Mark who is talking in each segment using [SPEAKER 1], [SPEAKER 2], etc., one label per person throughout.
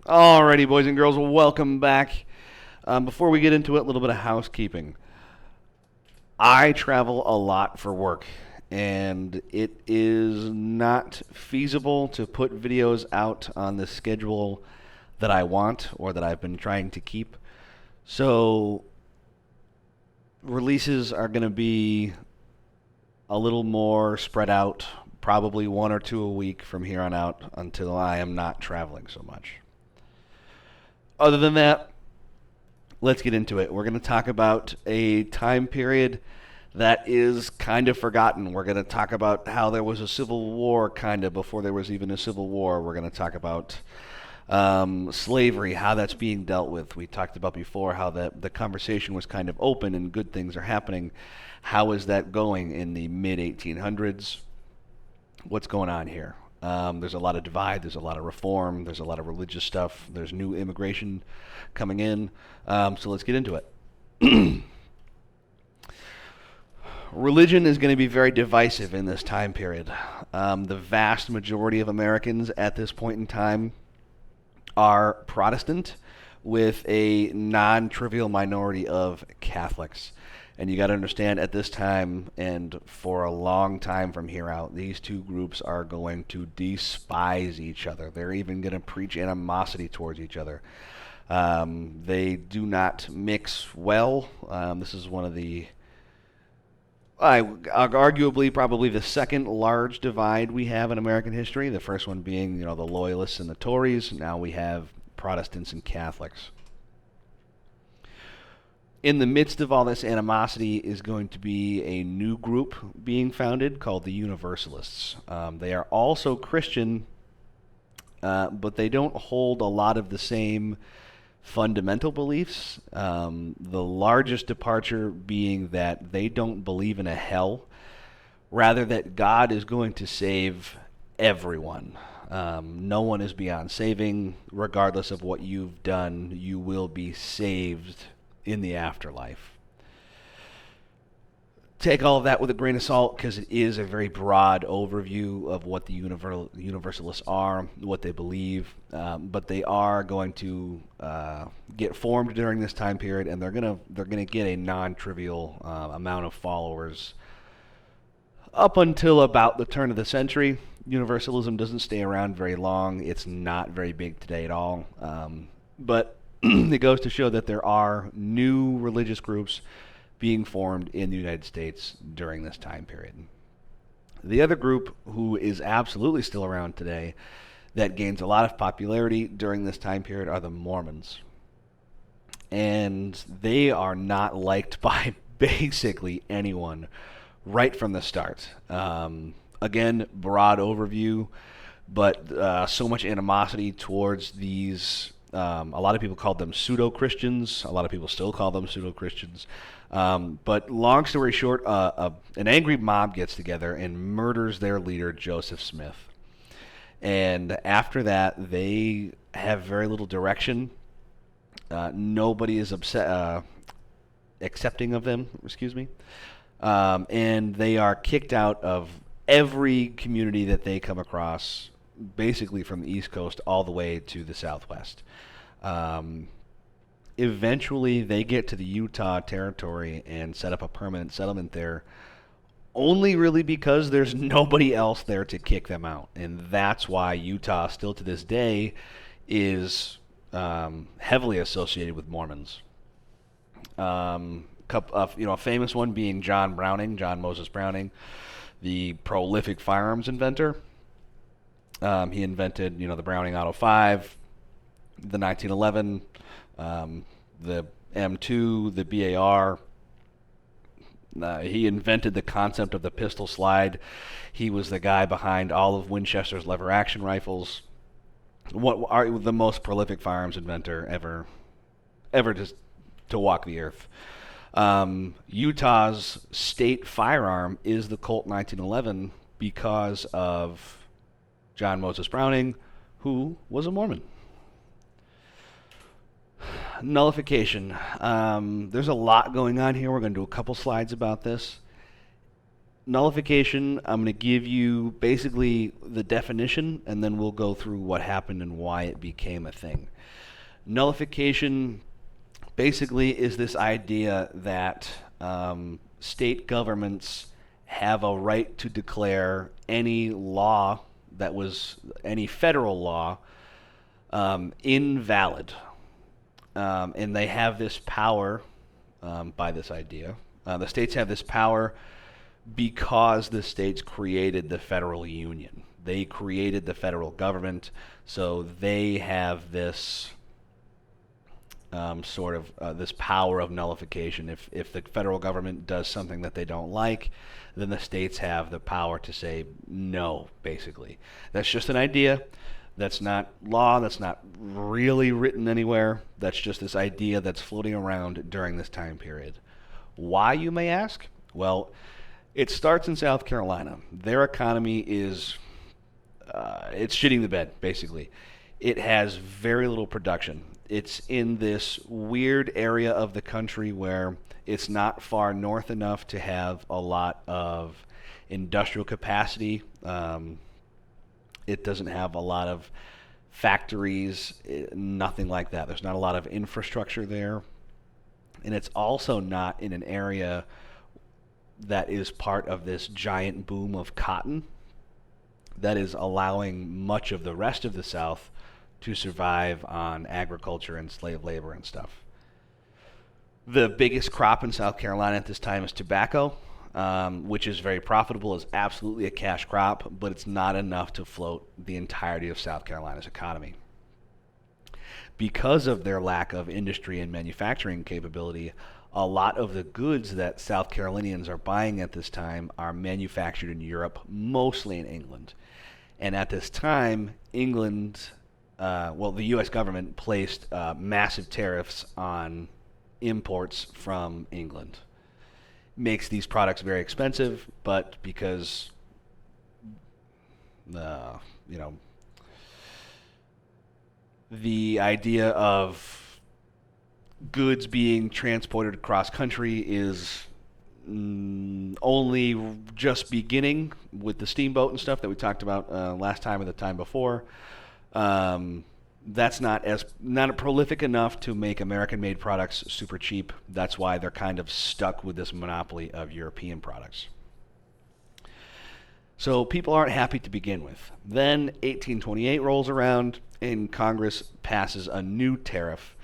[SPEAKER 1] Alrighty, boys and girls, welcome back. Before we get into it, a little bit of housekeeping. I travel a lot for work, and it is not feasible to put videos out on the schedule that I want or that I've been trying to keep. So, releases are going to be a little more spread out, probably one or two a week from here on out until I am not traveling so much. Other than that, let's get into it. We're going to talk about a time period that is kind of forgotten. We're going to talk about how there was a civil war kind of before there was even a civil war. We're going to talk about slavery, how that's being dealt with. We talked about before how the conversation was kind of open and good things are happening. How is that going in the mid 1800s? What's going on here? There's a lot of divide, there's a lot of reform, there's a lot of religious stuff, there's new immigration coming in. So let's get into it. Religion is going to be very divisive in this time period. The vast majority of Americans at this point in time are Protestant, with a non-trivial minority of Catholics. And you got to understand, at this time and for a long time from here out, these two groups are going to despise each other. They're even going to preach animosity towards each other. They do not mix well. This is one of the, arguably, probably the second large divide we have in American history. The first one being, the Loyalists and the Tories. Now we have Protestants and Catholics. In the midst of all this animosity is going to be a new group being founded called the Universalists. They are also Christian, but they don't hold a lot of the same fundamental beliefs. The largest departure being that they don't believe in a hell, rather that God is going to save everyone. No one is beyond saving. Regardless of what you've done, you will be saved in the afterlife. Take all of that with a grain of salt, because it is a very broad overview of what the Universalists are, what they believe, but they are going to get formed during this time period, and they're gonna get a non-trivial amount of followers up until about the turn of the century. Universalism doesn't stay around very long. It's not very big today at all, but it goes to show that there are new religious groups being formed in the United States during this time period. The other group who is absolutely still around today that gains a lot of popularity during this time period are the Mormons. And they are not liked by basically anyone right from the start. Again, broad overview, but so much animosity towards these. A lot of people called them pseudo-Christians. A lot of people still call them pseudo-Christians. But long story short, an angry mob gets together and murders their leader, Joseph Smith. And after that, they have very little direction. Nobody is accepting of them, excuse me. And they are kicked out of every community that they come across, basically from the East Coast all the way to the Southwest. Eventually, they get to the Utah territory and set up a permanent settlement there, only really because there's nobody else there to kick them out. And that's why Utah, still to this day, is heavily associated with Mormons. A famous one being John Moses Browning, the prolific firearms inventor. He invented, the Browning Auto 5, the 1911, the M2, the BAR. He invented the concept of the pistol slide. He was the guy behind all of Winchester's lever-action rifles. What are the most prolific firearms inventor ever to walk the earth. Utah's state firearm is the Colt 1911 because of John Moses Browning, who was a Mormon. Nullification. There's a lot going on here. We're going to do a couple slides about this. Nullification, I'm going to give you basically the definition, and then we'll go through what happened and why it became a thing. Nullification basically is this idea that state governments have a right to declare any law that was any federal law invalid. And they have this power by this idea. The states have this power because the states created the federal union. They created the federal government, so they have this this power of nullification. If the federal government does something that they don't like, then the states have the power to say no, basically. That's just an idea. That's not law. That's not really written anywhere. That's just this idea that's floating around during this time period. Why, you may ask? Well, it starts in South Carolina. Their economy is, it's shitting the bed, basically. It has very little production. It's in this weird area of the country where it's not far north enough to have a lot of industrial capacity. It doesn't have a lot of factories, nothing like that. There's not a lot of infrastructure there. And it's also not in an area that is part of this giant boom of cotton that is allowing much of the rest of the South to survive on agriculture and slave labor and stuff. The biggest crop in South Carolina at this time is tobacco, which is very profitable, is absolutely a cash crop, but it's not enough to float the entirety of South Carolina's economy. Because of their lack of industry and manufacturing capability, a lot of the goods that South Carolinians are buying at this time are manufactured in Europe, mostly in England. And at this time, England, the U.S. government placed massive tariffs on imports from England. Makes these products very expensive, but because the idea of goods being transported across country is only just beginning with the steamboat and stuff that we talked about last time or the time before. That's not prolific enough to make American-made products super cheap. That's why they're kind of stuck with this monopoly of European products. So people aren't happy to begin with. Then 1828 rolls around and Congress passes a new tariff,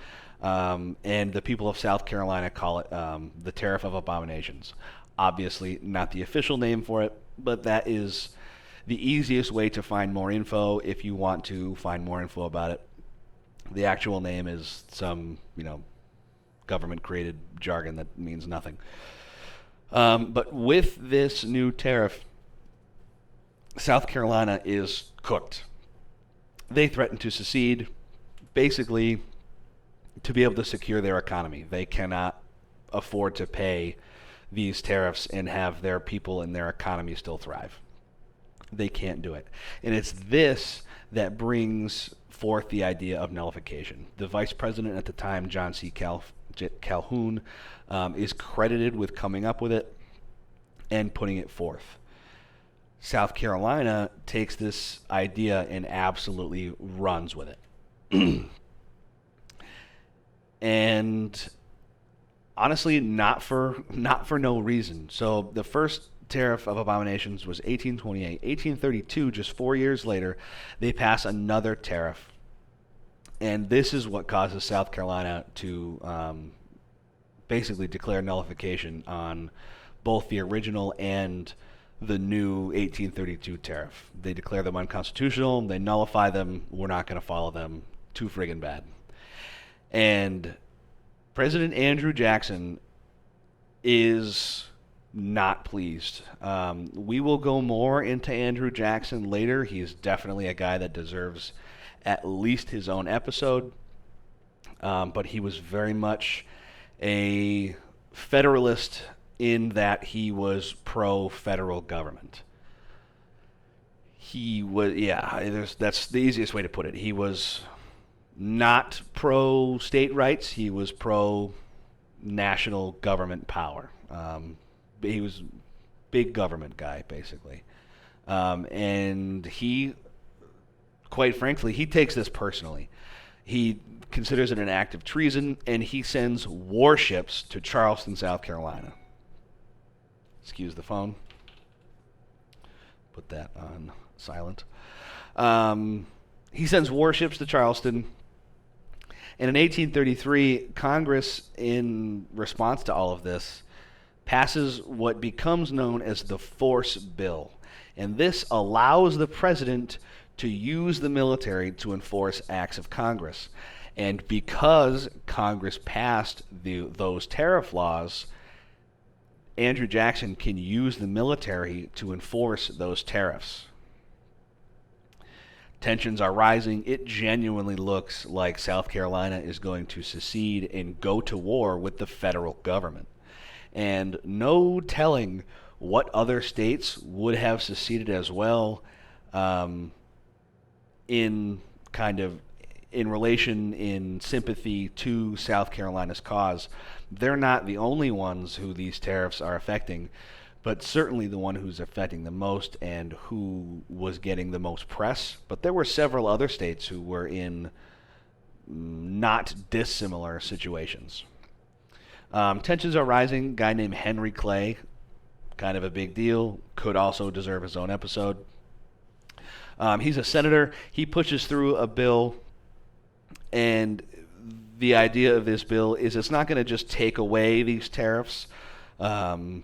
[SPEAKER 1] and the people of South Carolina call it the Tariff of Abominations. Obviously not the official name for it, but that is the easiest way to find more info if you want to find more info about it. The actual name is some, government-created jargon that means nothing. But with this new tariff, South Carolina is cooked. They threaten to secede, basically to be able to secure their economy. They cannot afford to pay these tariffs and have their people and their economy still thrive. They can't do it. And it's this that brings forth the idea of nullification. The vice president at the time, John C. Calhoun, is credited with coming up with it and putting it forth. South Carolina takes this idea and absolutely runs with it. And honestly, not for no reason. So the first Tariff of Abominations was 1828. 1832, just 4 years later, they pass another tariff. And this is what causes South Carolina to basically declare nullification on both the original and the new 1832 tariff. They declare them unconstitutional, they nullify them, we're not going to follow them, too friggin' bad. And President Andrew Jackson is not pleased. We will go more into Andrew Jackson later. He's definitely a guy that deserves at least his own episode. But he was very much a federalist in that he was pro-federal government. He was, that's the easiest way to put it. He was not pro-state rights. He was pro-national government power. He was big government guy, basically. And he, quite frankly, he takes this personally. He considers it an act of treason, and he sends warships to Charleston, South Carolina. Excuse the phone. Put that on silent. He sends warships to Charleston. And in 1833, Congress, in response to all of this, passes what becomes known as the Force Bill. And this allows the president to use the military to enforce acts of Congress. And because Congress passed those tariff laws, Andrew Jackson can use the military to enforce those tariffs. Tensions are rising. It genuinely looks like South Carolina is going to secede and go to war with the federal government. And no telling what other states would have seceded as well, in relation, in sympathy to South Carolina's cause. They're not the only ones who these tariffs are affecting, but certainly the one who's affecting the most and who was getting the most press. But there were several other states who were in not dissimilar situations. Tensions are rising. A guy named Henry Clay, kind of a big deal, could also deserve his own episode. He's a senator. He pushes through a bill, and the idea of this bill is it's not going to just take away these tariffs. In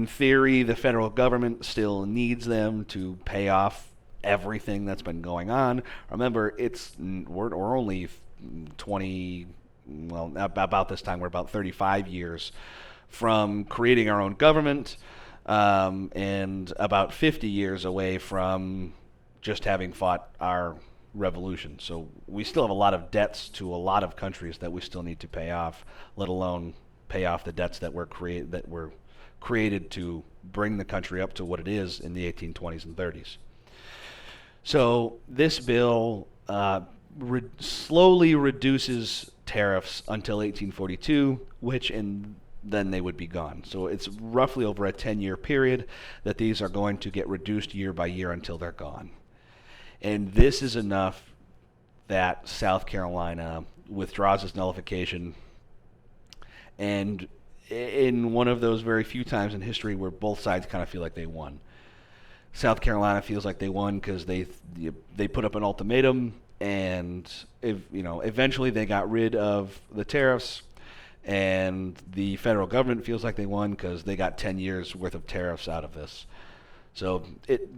[SPEAKER 1] theory, the federal government still needs them to pay off everything that's been going on. Remember, we're only 20, well, about this time, we're about 35 years from creating our own government, and about 50 years away from just having fought our revolution. So we still have a lot of debts to a lot of countries that we still need to pay off, let alone pay off the debts that were created to bring the country up to what it is in the 1820s and 30s. So this bill slowly reduces tariffs until 1842, then they would be gone. So it's roughly over a 10-year period that these are going to get reduced year by year until they're gone. And this is enough that South Carolina withdraws its nullification, and in one of those very few times in history where both sides kind of feel like they won. South Carolina feels like they won because they put up an ultimatum, and eventually they got rid of the tariffs, and the federal government feels like they won because they got 10 years worth of tariffs out of this. So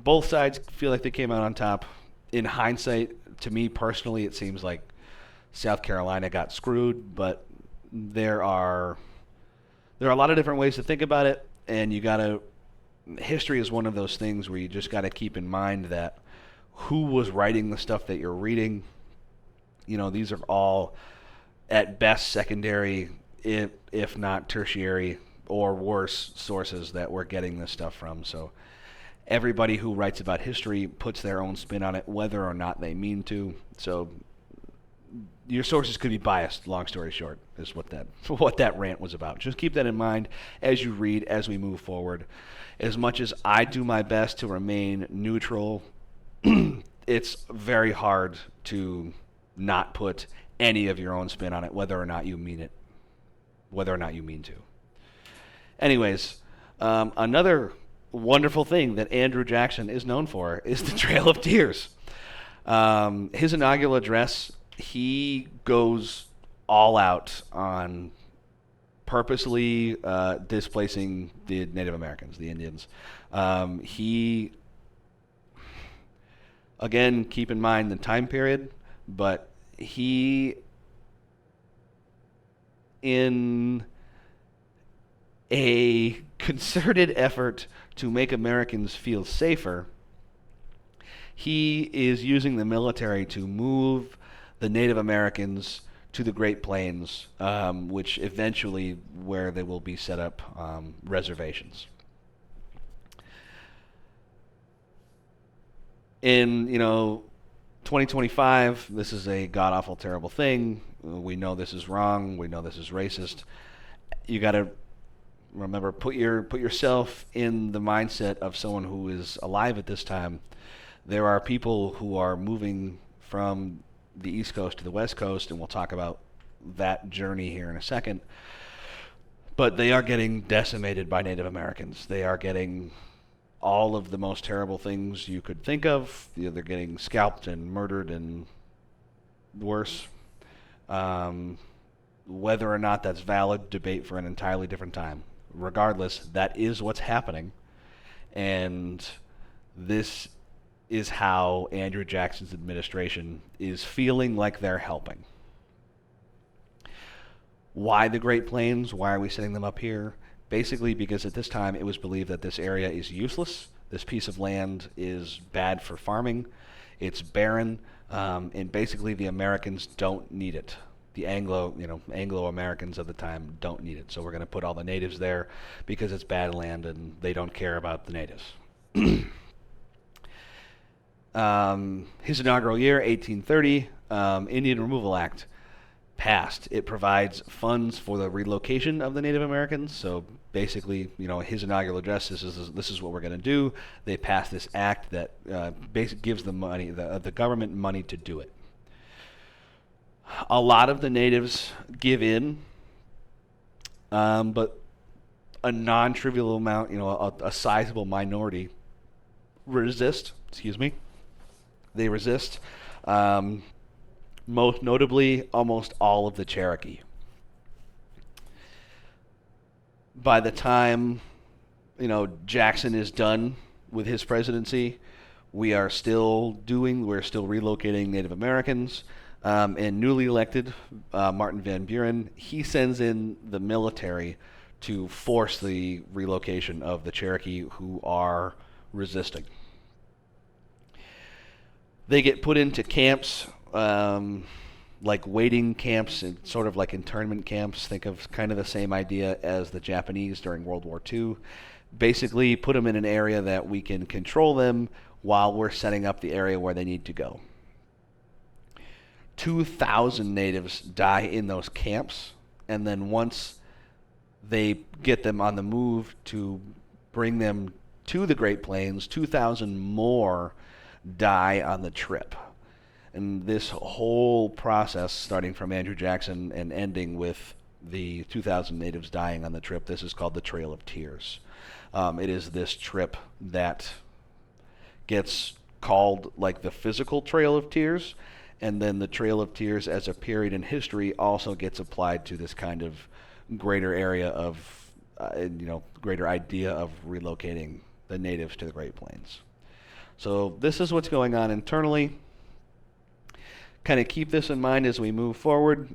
[SPEAKER 1] both sides feel like they came out on top. In hindsight, to me personally, it seems like South Carolina got screwed, but there are a lot of different ways to think about it, and history is one of those things where you just got to keep in mind that who was writing the stuff that you're reading. These are all at best secondary, if not tertiary or worse, sources that we're getting this stuff from. So everybody who writes about history puts their own spin on it, whether or not they mean to. So your sources could be biased, long story short, is what that rant was about. Just keep that in mind as you read, as we move forward. As much as I do my best to remain neutral, it's very hard to not put any of your own spin on it, whether or not you mean to. Anyways, another wonderful thing that Andrew Jackson is known for is the Trail of Tears. His inaugural address, he goes all out on purposely displacing the Native Americans, the Indians. He, again, keep in mind the time period, but he, in a concerted effort to make Americans feel safer, he is using the military to move the Native Americans to the Great Plains, which eventually where they will be set up reservations. In 2025, this is a god-awful, terrible thing. We know this is wrong. We know this is racist. You got to Remember, put yourself in the mindset of someone who is alive at this time. There are people who are moving from the East Coast to the West Coast, and we'll talk about that journey here in a second. But they are getting decimated by Native Americans. They are getting all of the most terrible things you could think of. They're getting scalped and murdered and worse. Whether or not that's valid, debate for an entirely different time. Regardless, that is what's happening. And this is how Andrew Jackson's administration is feeling like they're helping. Why the Great Plains? Why are we setting them up here? Basically because at this time it was believed that this area is useless. This piece of land is bad for farming. It's barren, and basically the Americans don't need it. The Anglo-Americans of the time don't need it. So we're going to put all the natives there because it's bad land and they don't care about the natives. His inaugural year, 1830, Indian Removal Act passed. It provides funds for the relocation of the Native Americans. So basically, his inaugural address, this is what we're going to do. They passed this act that basically gives the money, the government money to do it. A lot of the natives give in, but a non-trivial amount, a sizable minority resist. They resist. Most notably, almost all of the Cherokee. By the time, Jackson is done with his presidency, we're still relocating Native Americans. And newly elected Martin Van Buren, he sends in the military to force the relocation of the Cherokee who are resisting. They get put into camps, like waiting camps and sort of like internment camps. Think of kind of the same idea as the Japanese during World War II. Basically, put them in an area that we can control them while we're setting up the area where they need to go. 2,000 natives die in those camps, and then once they get them on the move to bring them to the Great Plains, 2,000 more die on the trip. And this whole process, starting from Andrew Jackson and ending with the 2,000 natives dying on the trip, this is called the Trail of Tears. It is this trip that gets called like the physical Trail of Tears, and then the Trail of Tears as a period in history also gets applied to this kind of greater area of, greater idea of relocating the natives to the Great Plains. So this is what's going on internally. Kind of keep this in mind as we move forward.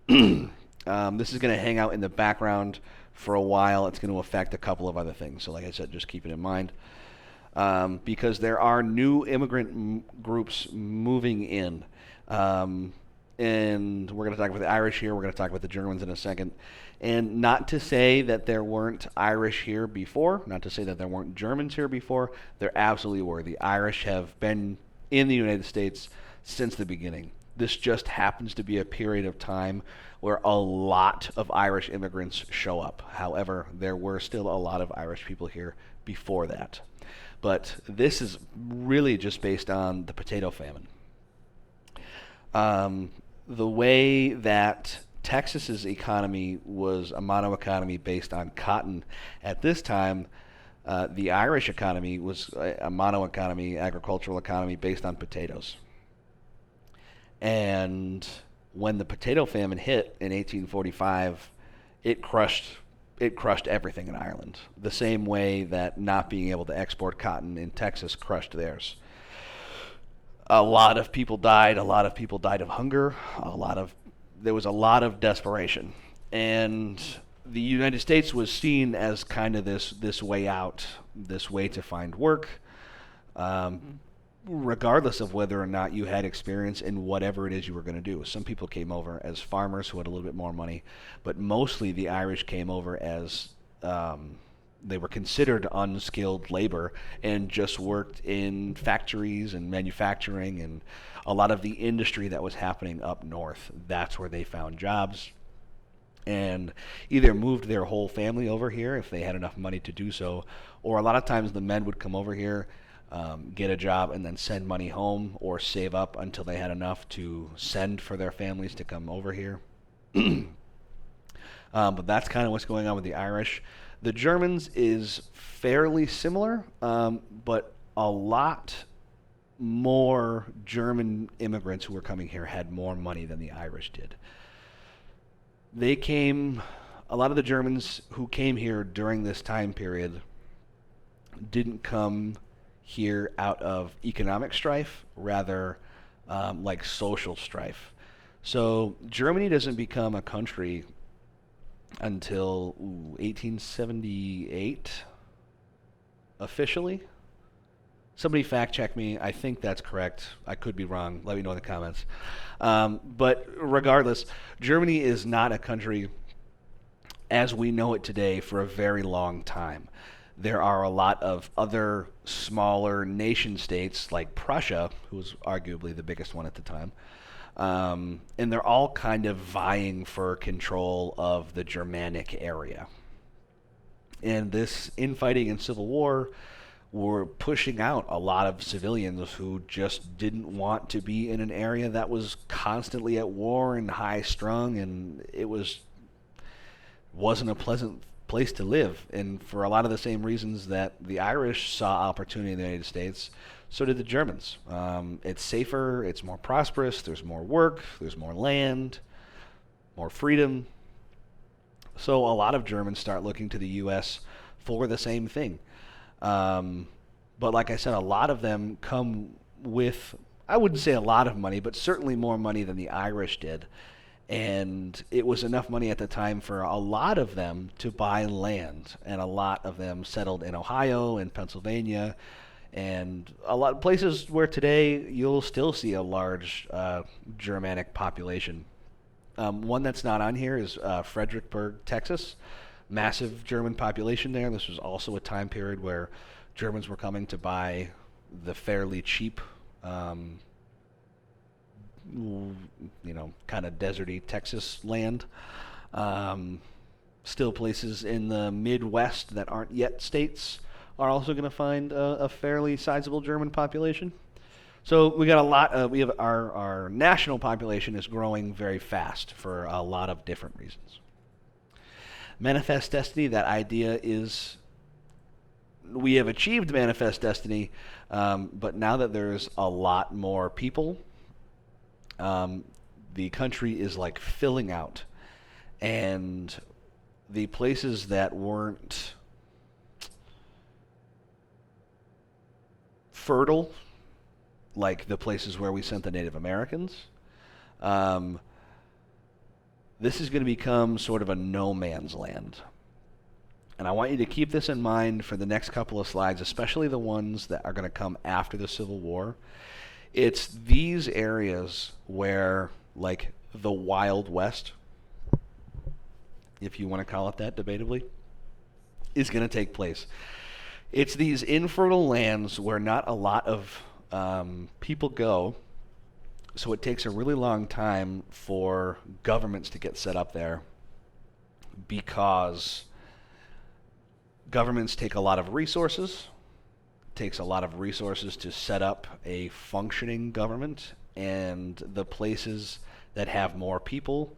[SPEAKER 1] This is going to hang out in the background for a while. It's going to affect a couple of other things. So like I said, just keep it in mind. Because there are new immigrant groups moving in. And we're going to talk about the Irish here. We're going to talk about the Germans in a second. And not to say that there weren't Irish here before, not to say that there weren't Germans here before. There absolutely were. The Irish have been in the United States since the beginning. This just happens to be a period of time where a lot of Irish immigrants show up. However, there were still a lot of Irish people here before that. But this is really just based on the potato famine. The way that Texas's economy was a mono economy based on cotton, at this time, the Irish economy was a mono economy, agricultural economy based on potatoes. And when the potato famine hit in 1845, it crushed everything in Ireland, the same way that not being able to export cotton in Texas crushed theirs. A lot of people died. A lot of people died of hunger. There was a lot of desperation. And the United States was seen as kind of this way out, this way to find work, regardless of whether or not you had experience in whatever it is you were going to do. Some people came over as farmers who had a little bit more money, but mostly the Irish came over as they were considered unskilled labor and just worked in factories and manufacturing and a lot of the industry that was happening up north. That's where they found jobs. and either moved their whole family over here if they had enough money to do so, or a lot of times the men would come over here, get a job, and then send money home or save up until they had enough to send for their families to come over here. But that's kind of what's going on with the Irish. The Germans is fairly similar, but a lot more German immigrants who were coming here had more money than the Irish did. A lot of the Germans who came here during this time period didn't come here out of economic strife, rather like social strife. So Germany doesn't become a country until 1878 officially. Somebody fact check me. I think that's correct. I could be wrong. Let me know in the comments. But regardless, Germany is not a country as we know it today for a very long time. There are a lot of other smaller nation states like Prussia, who was arguably the biggest one at the time, and they're all kind of vying for control of the Germanic area. And this infighting and civil war were pushing out a lot of civilians who just didn't want to be in an area that was constantly at war and high strung, and wasn't a pleasant place to live. And for a lot of the same reasons that the Irish saw opportunity in the United States, so did the Germans. It's safer, it's more prosperous, there's more work, there's more land, more freedom. So a lot of Germans start looking to the U.S. for the same thing. But like I said, a lot of them come with, I wouldn't say a lot of money, but certainly more money than the Irish did. And it was enough money at the time for a lot of them to buy land. And a lot of them settled in Ohio and Pennsylvania and a lot of places where today you'll still see a large Germanic population. One that's not on here is Fredericksburg, Texas. Massive German population there. This was also a time period where Germans were coming to buy the fairly cheap, kind of deserty Texas land. Still places in the Midwest that aren't yet states are also going to find a fairly sizable German population. So we got a lot. We have our national population is growing very fast for a lot of different reasons. Manifest destiny, that idea is we have achieved manifest destiny, but now that there's a lot more people, the country is like filling out, and the places that weren't fertile, like the places where we sent the Native Americans, this is going to become sort of a no man's land. And I want you to keep this in mind for the next couple of slides, especially the ones that are going to come after the Civil War. It's these areas where, like, the Wild West, if you want to call it that debatably, is going to take place. It's these infertile lands where not a lot of people go, so it takes a really long time for governments to get set up there because governments take a lot of resources. It takes a lot of resources to set up a functioning government, and the places that have more people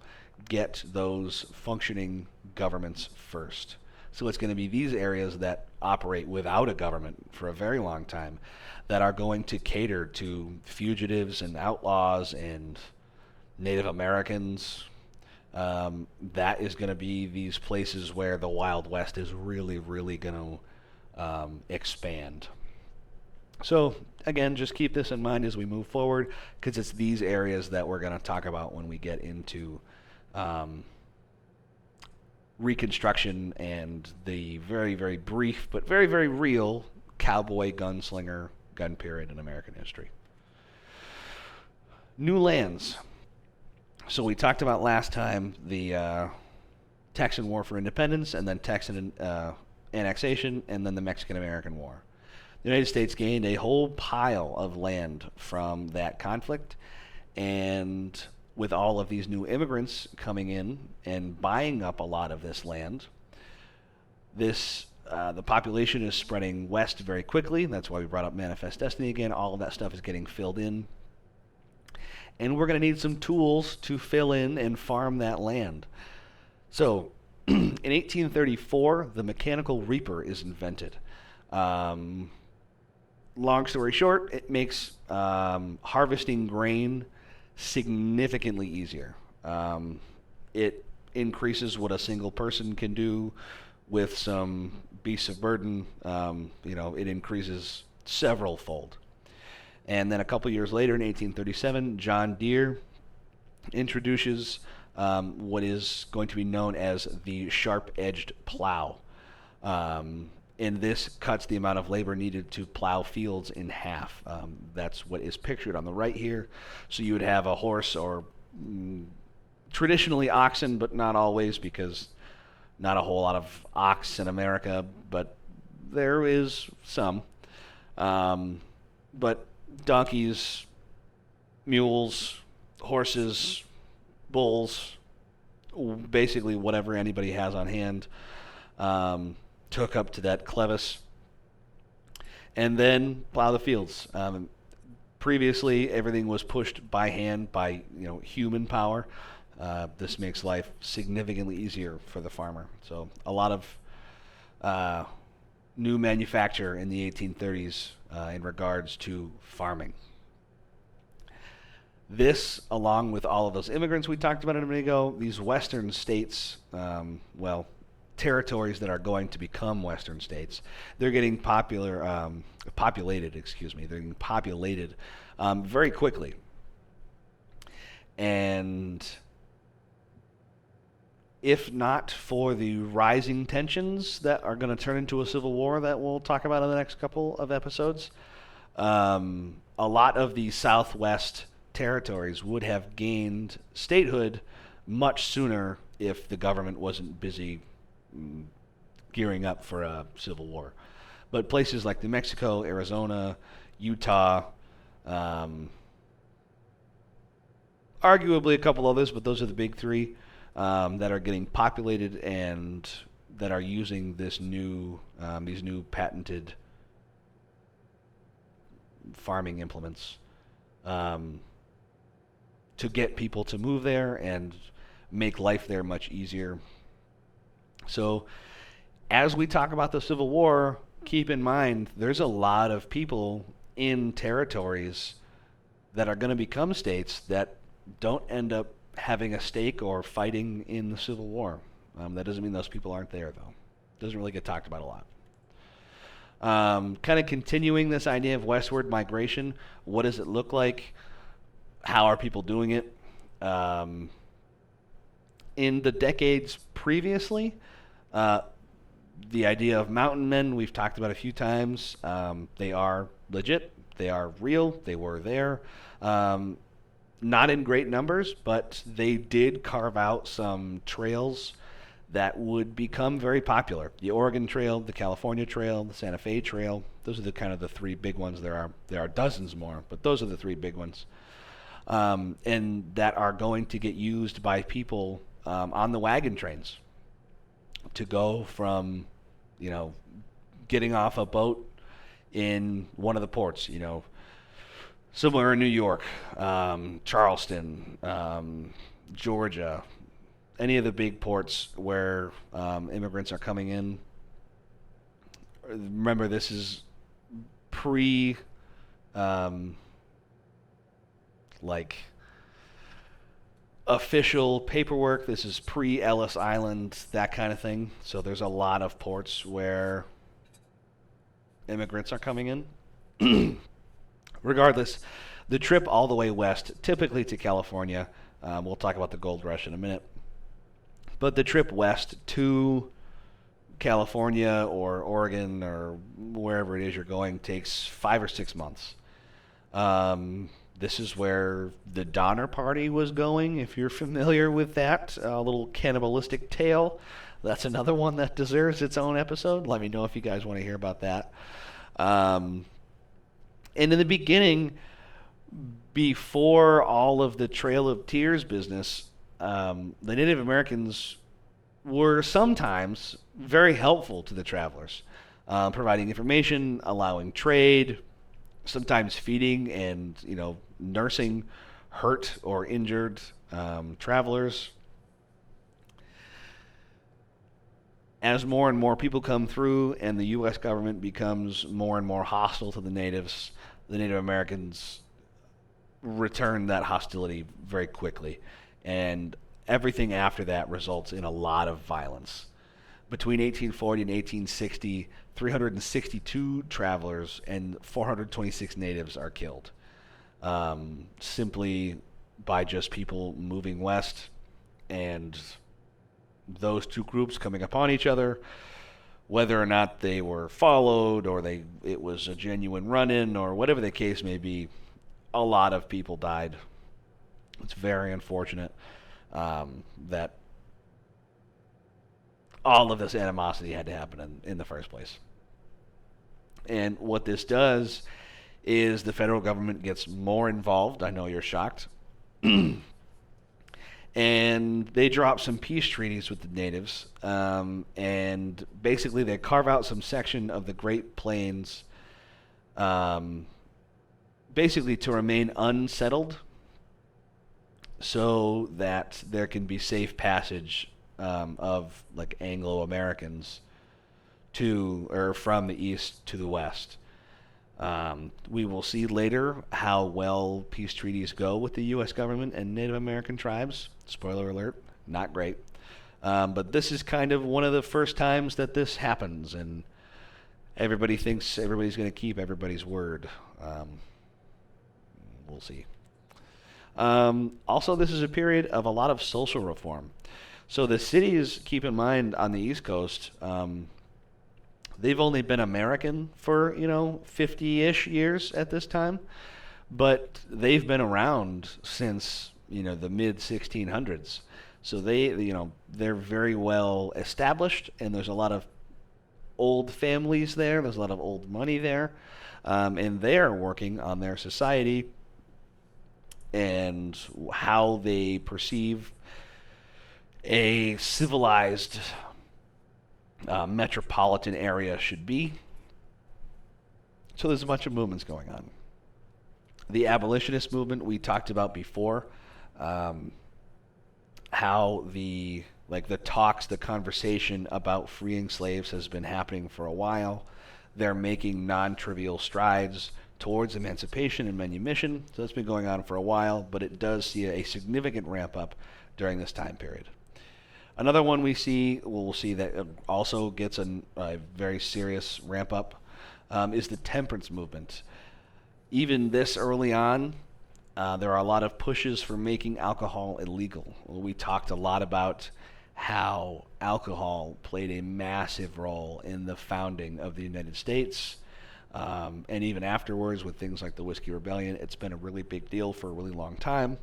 [SPEAKER 1] get those functioning governments first. So it's going to be these areas that operate without a government for a very long time that are going to cater to fugitives and outlaws and Native Americans. That is going to be these places where the Wild West is really, really going to expand. So again, just keep this in mind as we move forward, because it's these areas that we're going to talk about when we get into Reconstruction and the very, very brief but very, very real cowboy gunslinger gun period in American history. New lands. So we talked about last time the Texan War for Independence, and then Texan annexation, and then the Mexican-American War. The United States gained a whole pile of land from that conflict, and with all of these new immigrants coming in and buying up a lot of this land, the population is spreading west very quickly. That's why we brought up Manifest Destiny again. All of that stuff is getting filled in. And we're going to need some tools to fill in and farm that land. So, in 1834, the mechanical reaper is invented. Long story short, it makes harvesting grain significantly easier. It increases what a single person can do with some beasts of burden. It increases several fold. And then a couple years later, in 1837, John Deere introduces what is going to be known as the sharp-edged plow. And this cuts the amount of labor needed to plow fields in half. That's what is pictured on the right here. So you would have a horse or traditionally oxen, but not always, because not a whole lot of ox in America, but there is some. But donkeys, mules, horses, bulls, basically whatever anybody has on hand, took up to that clevis, and then plow the fields. Previously, everything was pushed by hand by human power. This makes life significantly easier for the farmer. So a lot of new manufacture in the 1830s in regards to farming. This, along with all of those immigrants we talked about a minute ago, these western states, territories that are going to become western states, they're getting populated. They're getting populated very quickly. And if not for the rising tensions that are going to turn into a civil war that we'll talk about in the next couple of episodes, a lot of the Southwest territories would have gained statehood much sooner if the government wasn't busy gearing up for a civil war. But places like New Mexico, Arizona, Utah, arguably a couple others, but those are the big three that are getting populated and that are using these new patented farming implements to get people to move there and make life there much easier. So as we talk about the Civil War, keep in mind there's a lot of people in territories that are going to become states that don't end up having a stake or fighting in the Civil War. That doesn't mean those people aren't there, though. Doesn't really get talked about a lot. Kind of continuing this idea of westward migration, what does it look like? How are people doing it? In the decades previously, the idea of mountain men we've talked about a few times. They are legit. They are real. They were there. Not in great numbers, but they did carve out some trails that would become very popular. The Oregon Trail, the California Trail, the Santa Fe Trail. Those are the three big ones. There are dozens more, but those are the three big ones. And that are going to get used by people on the wagon trains to go from, getting off a boat in one of the ports, somewhere in New York, Charleston, Georgia, any of the big ports where immigrants are coming in. Remember, this is pre, official paperwork. This is pre-Ellis Island, that kind of thing. So there's a lot of ports where immigrants are coming in. Regardless, the trip all the way west, typically to California, we'll talk about the gold rush in a minute, but the trip west to California or Oregon or wherever it is you're going takes 5 or 6 months. This is where the Donner Party was going, if you're familiar with that. A little cannibalistic tale. That's another one that deserves its own episode. Let me know if you guys want to hear about that. And in the beginning, before all of the Trail of Tears business, the Native Americans were sometimes very helpful to the travelers, providing information, allowing trade, sometimes feeding and nursing hurt or injured travelers. As more and more people come through and the U.S. government becomes more and more hostile to the natives, the Native Americans return that hostility very quickly. And everything after that results in a lot of violence. Between 1840 and 1860, 362 travelers and 426 natives are killed, simply by just people moving west and those two groups coming upon each other, whether or not they were followed or it was a genuine run-in or whatever the case may be. A lot of people died. It's very unfortunate that all of this animosity had to happen in the first place. And what this does is the federal government gets more involved. I know you're shocked. And they drop some peace treaties with the natives, and basically they carve out some section of the Great Plains, basically to remain unsettled, so that there can be safe passage of like Anglo-Americans from the east to the west. We will see later how well peace treaties go with the U.S. government and Native American tribes. Spoiler alert, not great. But this is kind of one of the first times that this happens, and everybody thinks everybody's going to keep everybody's word. We'll see. Also, this is a period of a lot of social reform. So the cities, keep in mind, on the East Coast, they've only been American for 50-ish years at this time, but they've been around since the mid 1600s. So they're very well established, and there's a lot of old families there. There's a lot of old money there, and they're working on their society and how they perceive a civilized metropolitan area should be. So there's a bunch of movements going on. The abolitionist movement we talked about before, how the talks, the conversation about freeing slaves has been happening for a while. They're making non-trivial strides towards emancipation and manumission. So that's been going on for a while, but it does see a significant ramp up during this time period. Another one we'll see that also gets a very serious ramp up is the temperance movement. Even this early on, there are a lot of pushes for making alcohol illegal. We talked a lot about how alcohol played a massive role in the founding of the United States, and even afterwards with things like the Whiskey Rebellion. It's been a really big deal for a really long time.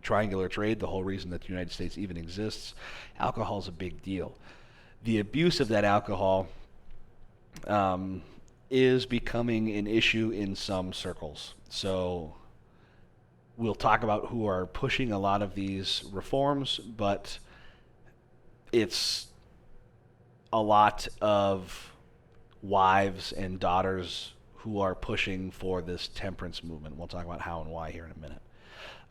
[SPEAKER 1] Triangular trade, the whole reason that the United States even exists, alcohol is a big deal. The abuse of that alcohol is becoming an issue in some circles. So we'll talk about who are pushing a lot of these reforms, but it's a lot of wives and daughters who are pushing for this temperance movement. We'll talk about how and why here in a minute.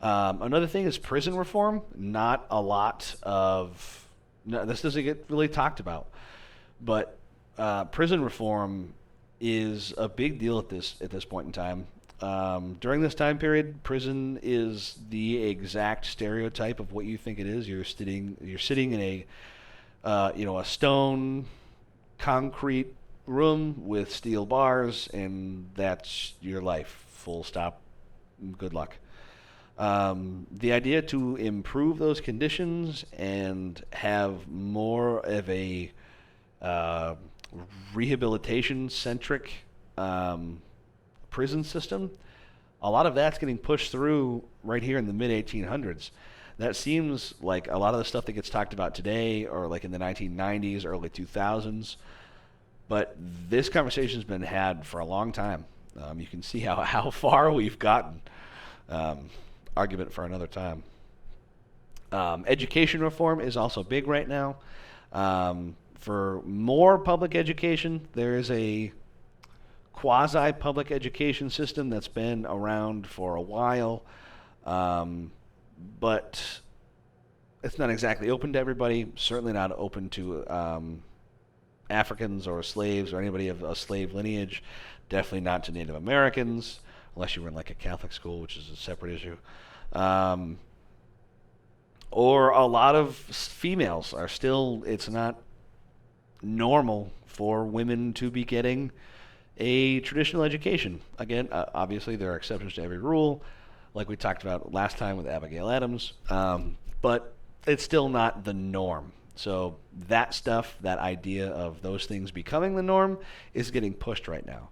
[SPEAKER 1] Another thing is prison reform. Not a lot of this doesn't get really talked about, but prison reform is a big deal at this point in time. During this time period, prison is the exact stereotype of what you think it is. You're sitting in a a stone concrete room with steel bars, and that's your life. Full stop. Good luck. The idea to improve those conditions and have more of a rehabilitation-centric prison system, a lot of that's getting pushed through right here in the mid-1800s. That seems like a lot of the stuff that gets talked about today, or like in the 1990s, early 2000s, but this conversation's been had for a long time. You can see how far we've gotten. Um, argument for another time. Education reform is also big right now. For more public education, there is a quasi-public education system that's been around for a while, but it's not exactly open to everybody. Certainly not open to Africans or slaves or anybody of a slave lineage. Definitely not to Native Americans, unless you were in like a Catholic school, which is a separate issue. Or a lot of females are still, it's not normal for women to be getting a traditional education. Again, obviously there are exceptions to every rule, like we talked about last time with Abigail Adams, but it's still not the norm. So that stuff, that idea of those things becoming the norm, is getting pushed right now.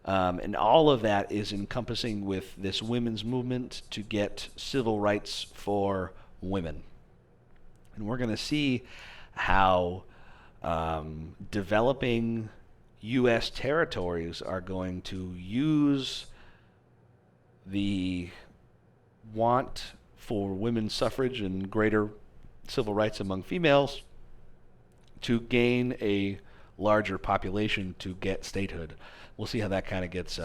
[SPEAKER 1] And all of that is encompassing with this women's movement to get civil rights for women. And we're going to see how developing U.S. territories are going to use the want for women's suffrage and greater civil rights among females to gain a larger population to get statehood. We'll see how that kind of gets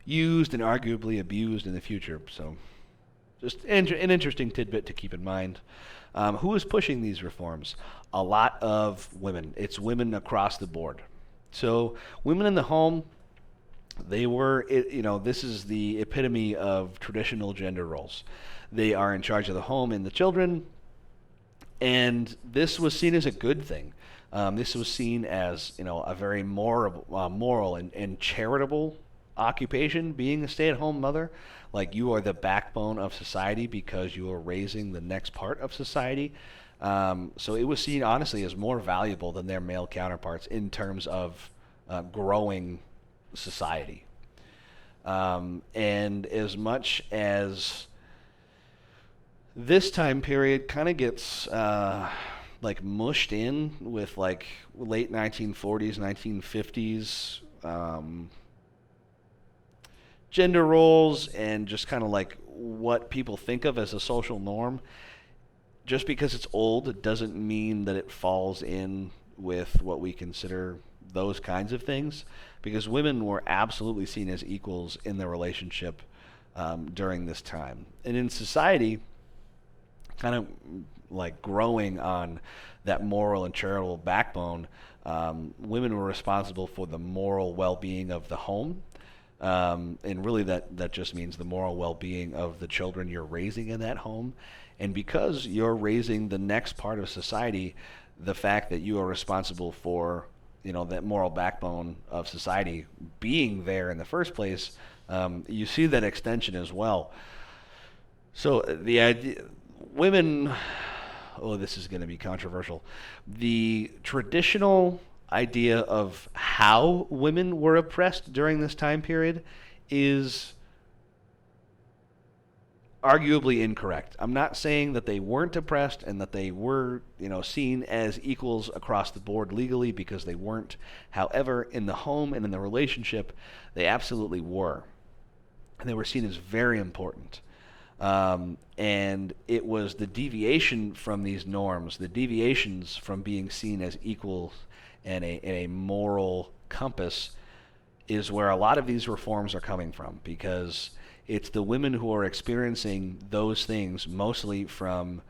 [SPEAKER 1] used and arguably abused in the future. So just an interesting tidbit to keep in mind. Who is pushing these reforms? A lot of women. It's women across the board. So women in the home, this is the epitome of traditional gender roles. They are in charge of the home and the children, and this was seen as a good thing. This was seen as, a very moral and charitable occupation, being a stay-at-home mother. Like, you are the backbone of society because you are raising the next part of society. So it was seen, honestly, as more valuable than their male counterparts in terms of growing society. And as much as this time period kind of gets mushed in with late 1940s, 1950s gender roles and just kind of what people think of as a social norm. Just because it's old, it doesn't mean that it falls in with what we consider those kinds of things, because women were absolutely seen as equals in their relationship during this time. And in society, kind of growing on that moral and charitable backbone, women were responsible for the moral well-being of the home. And really that just means the moral well-being of the children you're raising in that home. And because you're raising the next part of society, the fact that you are responsible for, that moral backbone of society being there in the first place, you see that extension as well. So the idea, women, this is going to be controversial. The traditional idea of how women were oppressed during this time period is arguably incorrect. I'm not saying that they weren't oppressed and that they were, seen as equals across the board legally, because they weren't. However, in the home and in the relationship, they absolutely were. And they were seen as very important. And it was the deviation from these norms, the deviations from being seen as equals and a moral compass, is where a lot of these reforms are coming from, because it's the women who are experiencing those things, mostly from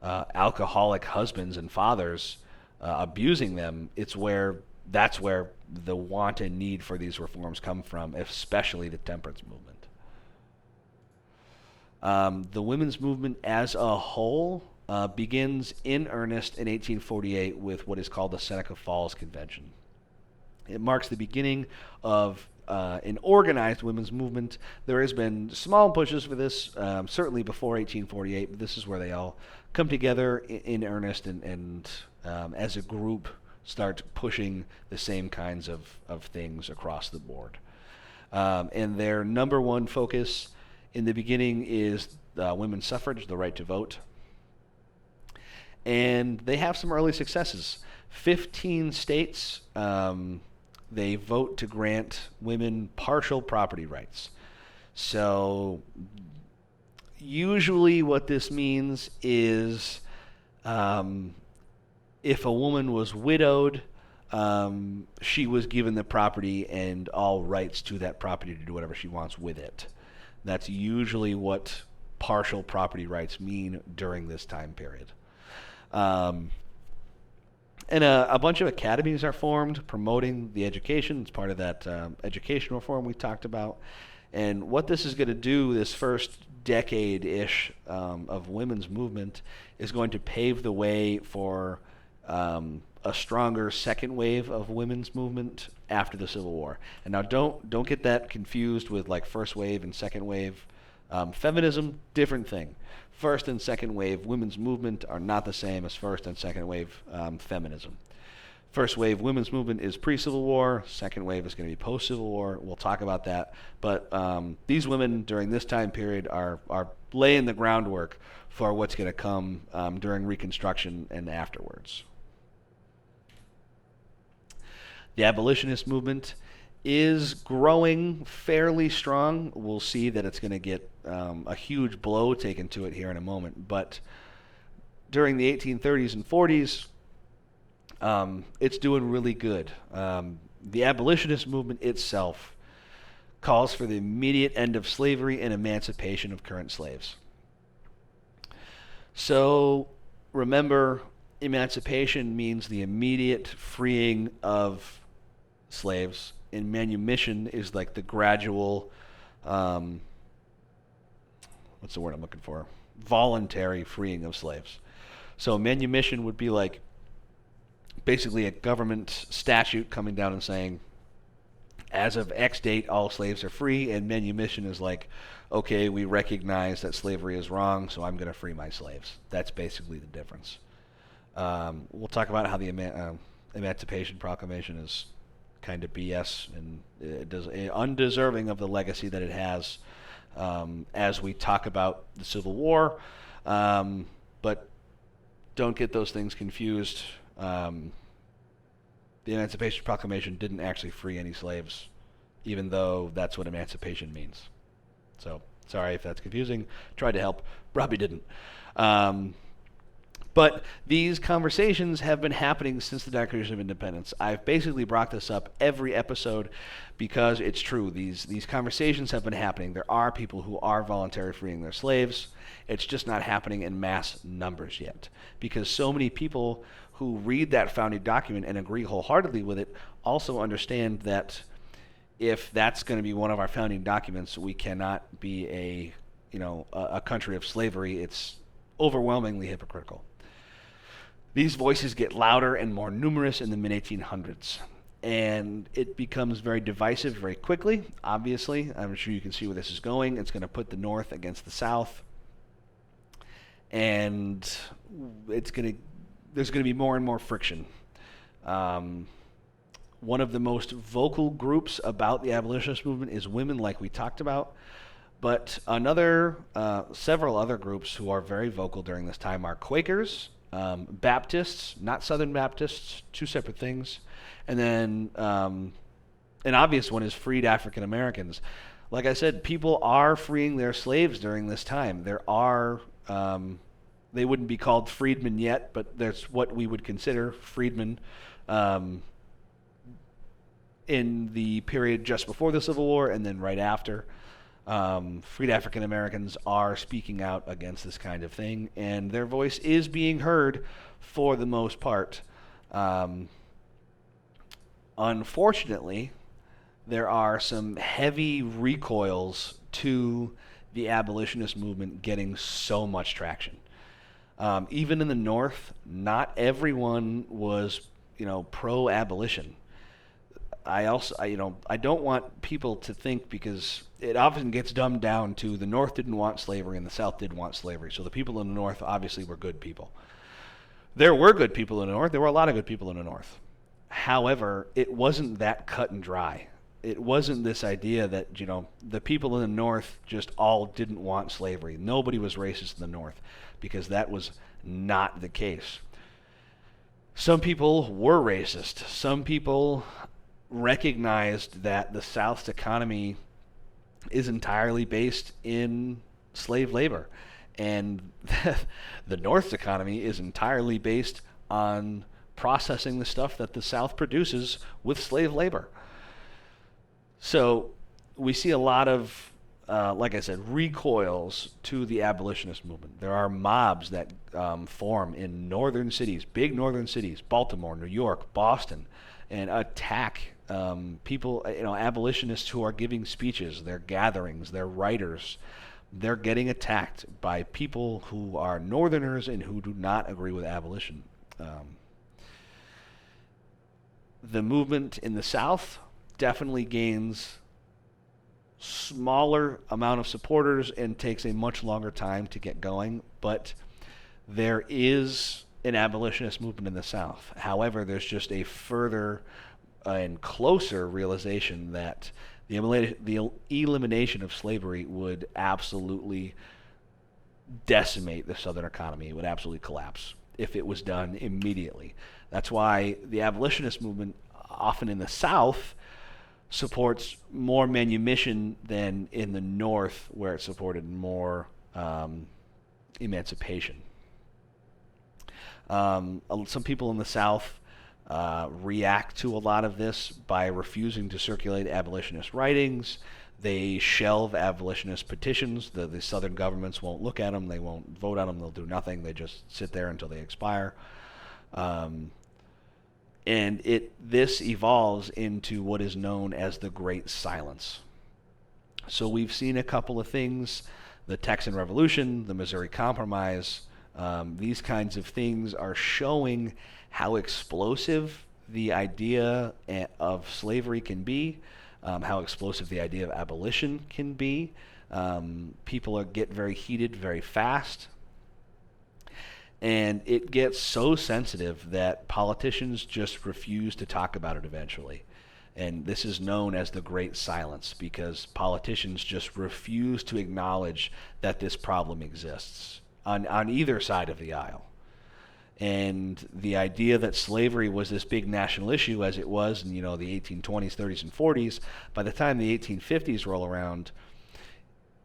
[SPEAKER 1] alcoholic husbands and fathers abusing them. That's where the want and need for these reforms come from, especially the temperance movement. The women's movement as a whole begins in earnest in 1848 with what is called the Seneca Falls Convention. It marks the beginning of an organized women's movement. There has been small pushes for this, certainly before 1848, but this is where they all come together in earnest and as a group start pushing the same kinds of things across the board. And their number one focus in the beginning is women's suffrage, the right to vote. And they have some early successes. 15 states, they vote to grant women partial property rights. So usually what this means is if a woman was widowed, she was given the property and all rights to that property to do whatever she wants with it. That's usually what partial property rights mean during this time period. And a bunch of academies are formed promoting the education. It's part of that education reform we talked about. And what this is going to do, this first decade-ish of women's movement, is going to pave the way for a stronger second wave of women's movement after the Civil War. And now don't get that confused with like first wave and second wave. Feminism, different thing. First and second wave women's movement are not the same as first and second wave feminism. First wave women's movement is pre-Civil War. Second wave is going to be post-Civil War. We'll talk about that. But these women during this time period are laying the groundwork for what's going to come during Reconstruction and afterwards. The abolitionist movement is growing fairly strong. We'll see that it's going to get a huge blow taken to it here in a moment. But during the 1830s and 40s, it's doing really good. The abolitionist movement itself calls for the immediate end of slavery and emancipation of current slaves. So remember, emancipation means the immediate freeing of slaves, and manumission is like the gradual, what's the word I'm looking for? Voluntary freeing of slaves. So manumission would be like basically a government statute coming down and saying, as of X date, all slaves are free, and manumission is like, okay, we recognize that slavery is wrong, so I'm going to free my slaves. That's basically the difference. We'll talk about how the Emancipation Proclamation is kind of BS and it does undeserving of the legacy that it has as we talk about the Civil War. But don't get those things confused. The Emancipation Proclamation didn't actually free any slaves, even though that's what emancipation means. So, sorry if that's confusing. Tried to help. Probably didn't. But these conversations have been happening since the Declaration of Independence. I've basically brought this up every episode because it's true. These conversations have been happening. There are people who are voluntarily freeing their slaves. It's just not happening in mass numbers yet because so many people who read that founding document and agree wholeheartedly with it also understand that if that's going to be one of our founding documents, we cannot be a country of slavery. It's overwhelmingly hypocritical. These voices get louder and more numerous in the mid-1800s, and it becomes very divisive very quickly. Obviously, I'm sure you can see where this is going. It's going to put the North against the South, and there's going to be more and more friction. One of the most vocal groups about the abolitionist movement is women, like we talked about. But several other groups who are very vocal during this time are Quakers, Baptists, not Southern Baptists, two separate things. And then an obvious one is freed African Americans. Like I said, people are freeing their slaves during this time. There are, they wouldn't be called freedmen yet, but there's what we would consider freedmen in the period just before the Civil War and then right after. Freed African Americans are speaking out against this kind of thing, and their voice is being heard for the most part. Unfortunately, there are some heavy recoils to the abolitionist movement getting so much traction. Even in the North, not everyone was, pro-abolition. I don't want people to think, because it often gets dumbed down to the North didn't want slavery and the South did want slavery. So the people in the North obviously were good people. There were good people in the North. There were a lot of good people in the North. However, it wasn't that cut and dry. It wasn't this idea that, the people in the North just all didn't want slavery. Nobody was racist in the North, because that was not the case. Some people were racist. Some people recognized that the South's economy is entirely based in slave labor. And the North's economy is entirely based on processing the stuff that the South produces with slave labor. So we see a lot of, like I said, recoils to the abolitionist movement. There are mobs that form in northern cities, big northern cities, Baltimore, New York, Boston, and attack people, abolitionists who are giving speeches, their gatherings, their writers. They're getting attacked by people who are northerners and who do not agree with abolition. The movement in the South definitely gains smaller amount of supporters and takes a much longer time to get going, but there is an abolitionist movement in the South. However, there's just a further and closer realization that the elimination of slavery would absolutely decimate the Southern economy. It would absolutely collapse if it was done immediately. That's why the abolitionist movement, often in the South, supports more manumission than in the North, where it supported more emancipation. Some people in the South react to a lot of this by refusing to circulate abolitionist writings. They shelve abolitionist petitions. The Southern governments won't look at them. They won't vote on them. They'll do nothing. They just sit there until they expire. And this evolves into what is known as the Great Silence. So we've seen a couple of things: the Texan Revolution, the Missouri Compromise. These kinds of things are showing how explosive the idea of slavery can be, how explosive the idea of abolition can be. People get very heated very fast. And it gets so sensitive that politicians just refuse to talk about it eventually. And this is known as the Great Silence, because politicians just refuse to acknowledge that this problem exists on either side of the aisle. And the idea that slavery was this big national issue, as it was in the 1820s, 30s, and 40s, by the time the 1850s roll around,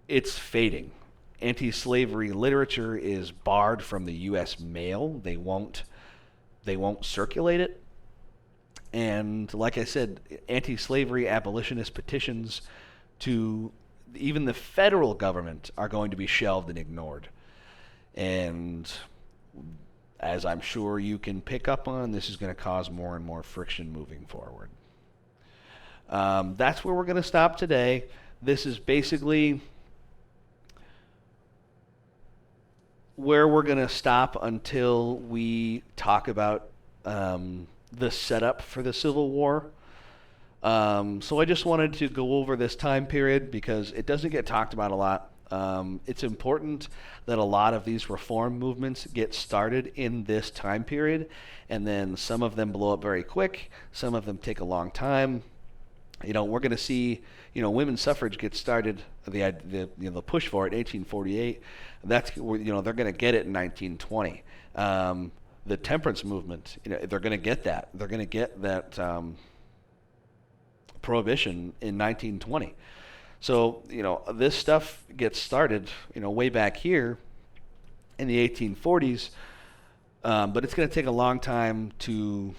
[SPEAKER 1] it's fading. Anti-slavery literature is barred from the U.S. mail. They won't circulate it. And like I said, anti-slavery abolitionist petitions to even the federal government are going to be shelved and ignored. And as I'm sure you can pick up on, this is going to cause more and more friction moving forward. That's where we're going to stop today. This is basically where we're going to stop until we talk about the setup for the Civil War. So I just wanted to go over this time period because it doesn't get talked about a lot. It's important that a lot of these reform movements get started in this time period, and then some of them blow up very quick. Some of them take a long time. We're going to see, women's suffrage get started, the push for it in 1848. That's, they're going to get it in 1920. The temperance movement, they're going to get that. They're going to get that prohibition in 1920. So, this stuff gets started, way back here in the 1840s, but it's going to take a long time to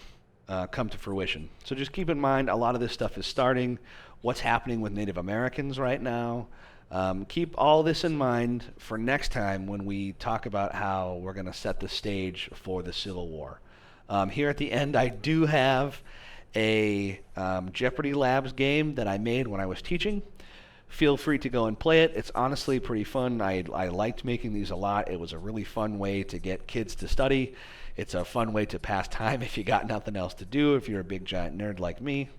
[SPEAKER 1] come to fruition. So just keep in mind, a lot of this stuff is starting. What's happening with Native Americans right now. Keep all this in mind for next time when we talk about how we're going to set the stage for the Civil War. Here at the end, I do have a Jeopardy Labs game that I made when I was teaching. Feel free to go and play it. It's honestly pretty fun. I liked making these a lot. It was a really fun way to get kids to study. It's a fun way to pass time if you got nothing else to do, if you're a big giant nerd like me.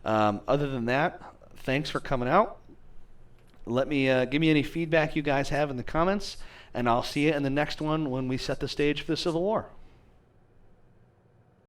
[SPEAKER 1] Other than that, thanks for coming out. Let me give me any feedback you guys have in the comments, and I'll see you in the next one when we set the stage for the Civil War.